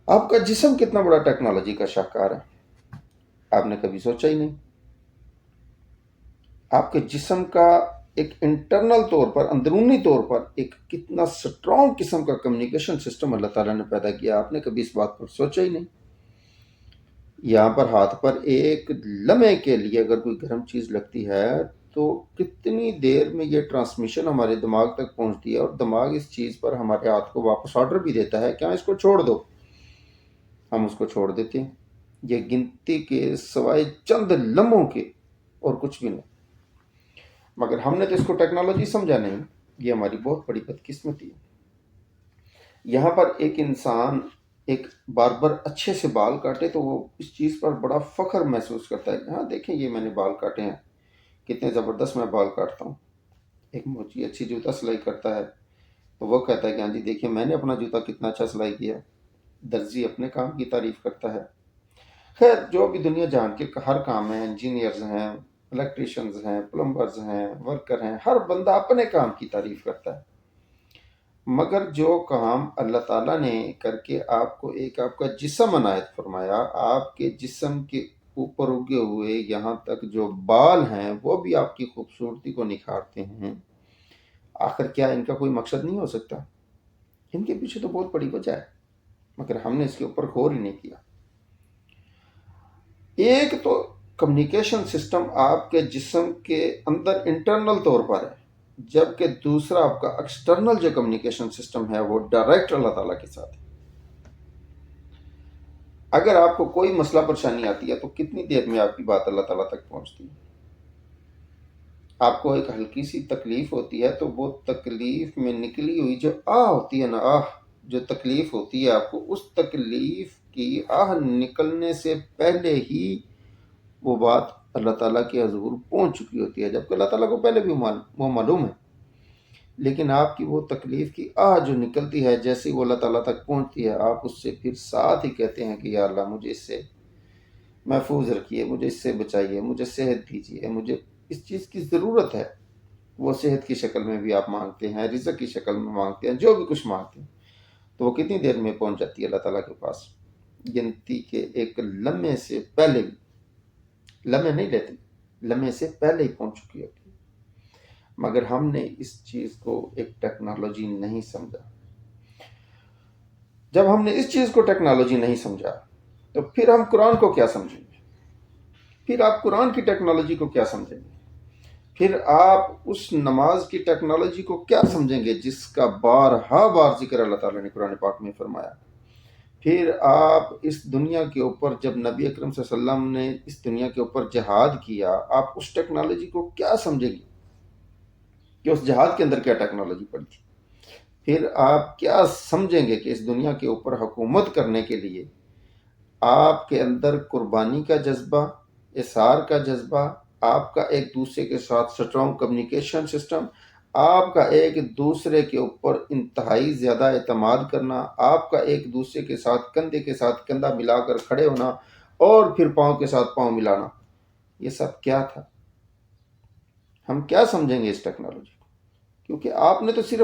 آپ کا جسم کتنا بڑا ٹیکنالوجی کا شاہکار ہے، آپ نے کبھی سوچا ہی نہیں۔ آپ کے جسم کا ایک انٹرنل طور پر، اندرونی طور پر ایک کتنا سٹرونگ قسم کا کمیونیکیشن سسٹم اللہ تعالیٰ نے پیدا کیا، آپ نے کبھی اس بات پر سوچا ہی نہیں۔ یہاں پر ہاتھ پر ایک لمحے کے لیے اگر کوئی گرم چیز لگتی ہے تو کتنی دیر میں یہ ٹرانسمیشن ہمارے دماغ تک پہنچتی ہے، اور دماغ اس چیز پر ہمارے ہاتھ کو واپس آرڈر بھی دیتا ہے کہ ہاں اس کو چھوڑ دو۔ ہم اس کو چھوڑ دیتے ہیں، یہ گنتی کے سوائے چند لمحوں کے اور کچھ بھی نہیں۔ مگر ہم نے تو اس کو ٹیکنالوجی سمجھا نہیں، یہ ہماری بہت بڑی بدقسمتی ہے۔ یہاں پر ایک انسان ایک باربر اچھے سے بال کاٹے تو وہ اس چیز پر بڑا فخر محسوس کرتا ہے کہ ہاں دیکھیں یہ میں نے بال کاٹے ہیں، کتنے زبردست میں بال کاٹتا ہوں۔ ایک موچی اچھی جوتا سلائی کرتا ہے تو وہ کہتا ہے کہ ہاں جی دیکھیں میں نے اپنا جوتا کتنا اچھا سلائی کیا۔ درزی اپنے کام کی تعریف کرتا ہے۔ خیر جو بھی دنیا جہان کے ہر کام ہیں، انجینئرز ہیں، الیکٹریشنز ہیں، پلمبرز ہیں، ورکر ہیں، ہر بندہ اپنے کام کی تعریف کرتا ہے۔ مگر جو کام اللہ تعالیٰ نے کر کے آپ کو ایک آپ کا جسم عنایت فرمایا، آپ کے جسم کے اوپر اگے ہوئے یہاں تک جو بال ہیں وہ بھی آپ کی خوبصورتی کو نکھارتے ہیں، آخر کیا ان کا کوئی مقصد نہیں ہو سکتا؟ ان کے پیچھے تو بہت بڑی وجہ ہے، مگر ہم نے اس کے اوپر غور ہی نہیں کیا۔ ایک تو کمیونیکیشن سسٹم آپ کے جسم کے اندر انٹرنل طور پر ہے، جبکہ دوسرا آپ کا ایکسٹرنل جو کمیونیکیشن سسٹم ہے وہ ڈائریکٹ اللہ تعالیٰ کے ساتھ ہے۔ اگر آپ کو کوئی مسئلہ پریشانی آتی ہے تو کتنی دیر میں آپ کی بات اللہ تعالیٰ تک پہنچتی ہے؟ آپ کو ایک ہلکی سی تکلیف ہوتی ہے تو وہ تکلیف میں نکلی ہوئی جو آہ ہوتی ہے نا، آہ جو تکلیف ہوتی ہے آپ کو، اس تکلیف کی آہ نکلنے سے پہلے ہی وہ بات اللہ تعالیٰ کے حضور پہنچ چکی ہوتی ہے، جبکہ اللہ تعالیٰ کو پہلے بھی وہ معلوم ہے۔ لیکن آپ کی وہ تکلیف کی آہ جو نکلتی ہے جیسے وہ اللہ تعالیٰ تک پہنچتی ہے، آپ اس سے پھر ساتھ ہی کہتے ہیں کہ یا اللہ مجھے اس سے محفوظ رکھیے، مجھے اس سے بچائیے، مجھے صحت دیجیے، مجھے اس چیز کی ضرورت ہے۔ وہ صحت کی شکل میں بھی آپ مانگتے ہیں، رزق کی شکل میں مانگتے ہیں، جو بھی کچھ مانگتے ہیں، تو وہ کتنی دیر میں پہنچ جاتی ہے اللہ تعالیٰ کے پاس؟ گنتی کے ایک لمحے سے پہلے بھی، لمحے نہیں لیتے، لمحے سے پہلے ہی پہنچ چکی ہوتی ہے۔ مگر ہم نے اس چیز کو ایک ٹیکنالوجی نہیں سمجھا۔ جب ہم نے اس چیز کو ٹیکنالوجی نہیں سمجھا تو پھر ہم قرآن کو کیا سمجھیں گے؟ پھر آپ قرآن کی ٹیکنالوجی کو کیا سمجھیں گے؟ پھر آپ اس نماز کی ٹیکنالوجی کو کیا سمجھیں گے جس کا بارہا بار ذکر اللہ تعالیٰ نے قرآن پاک میں فرمایا؟ پھر آپ اس دنیا کے اوپر جب نبی اکرم صلی اللہ علیہ وسلم نے اس دنیا کے اوپر جہاد کیا، آپ اس ٹیکنالوجی کو کیا سمجھیں گے کہ اس جہاد کے اندر کیا ٹیکنالوجی پڑی تھی؟ پھر آپ کیا سمجھیں گے کہ اس دنیا کے اوپر حکومت کرنے کے لیے آپ کے اندر قربانی کا جذبہ، اثار کا جذبہ، آپ کا ایک دوسرے کے ساتھ سٹرونگ کمیونیکیشن سسٹم، آپ کا ایک دوسرے کے اوپر انتہائی زیادہ اعتماد کرنا، آپ کا ایک دوسرے کے ساتھ کندھے کے ساتھ کندھا ملا کر کھڑے ہونا اور پھر پاؤں کے ساتھ پاؤں ملانا، یہ سب کیا تھا؟ ہم کیا سمجھیں گے اس ٹیکنالوجی کو؟ کیونکہ آپ نے تو صرف